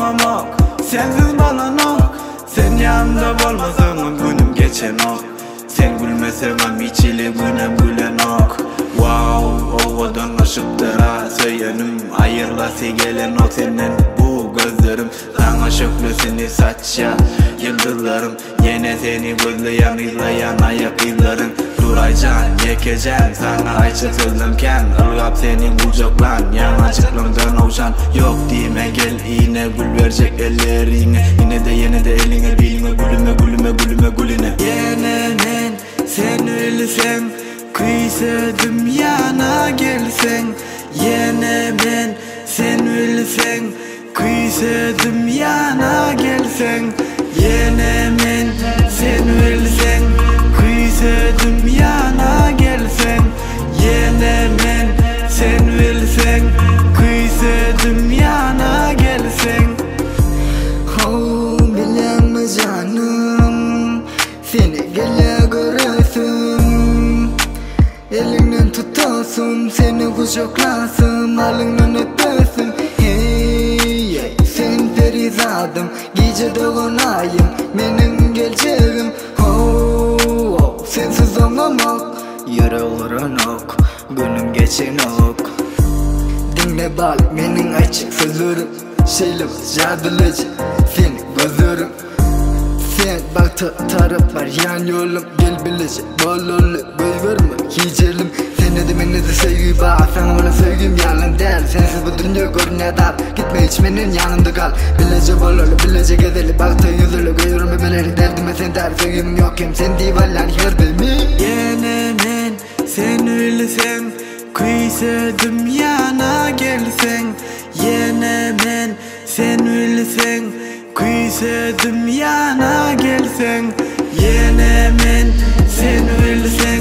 soğamak, sensiz balanok. Sen yanımda olmasan günüm geçen ok. Sen gülmesen içili günem gülen ok. Wow, ovadan ışıklara söylenim. Ayırlası gelen ok senden bu gözlerim. Sana şöklüsünü saçya yıldızlarım. Yine seni gözleyen izleyen ayak izlerin. Duraycan, yekecan, sana ayça sözlemken ılgap seni kucaklan, yana çıklımdan ovşan. Yok dime gel yine gül verecek ellerine. Yine de eline biline gülüme gülüme gülüme gülüne. Yine men sen ölsen, kıysadım yana gelsen. Yine men sen ölsen, kıysadım yana gelsen. Yine men sen ölsen, kıysadım yana gelsen. Yine men sen ölsen, kıysadım yana gelsen. Oh bilemez canım, seni gele göresim. Elinden tutasım, seni kucaklasım, alından öpesim. Hey, sen perizadım, gece doğunayım, benim geleceğim. Oh, sensiz olmamak, yüreğlerin ok, günüm geçen ok. Dinle bal, benim açık sözlerim, şeylim cadılıcı, senin gözlerim. Sen bak taraf var yan yolum, gel bilece bololu göy verme hicelim. Seni de beni de sevgi bak, sana bana sevgim yalan değil. Sensiz bu dünya görünüyor dar, gitme hiç benim yanımda kal. Bilece bololu bilece gezeli, baktığın yüzüyle görüyorum bebeleri derdime sen der. Sevgim yok hem sen divarlar yerde mi? Yine men sen ölsen, kıysadım yana gelsen. Yine men sen ölsen, kıysadım yana gelsen. Yine men sen ölsen,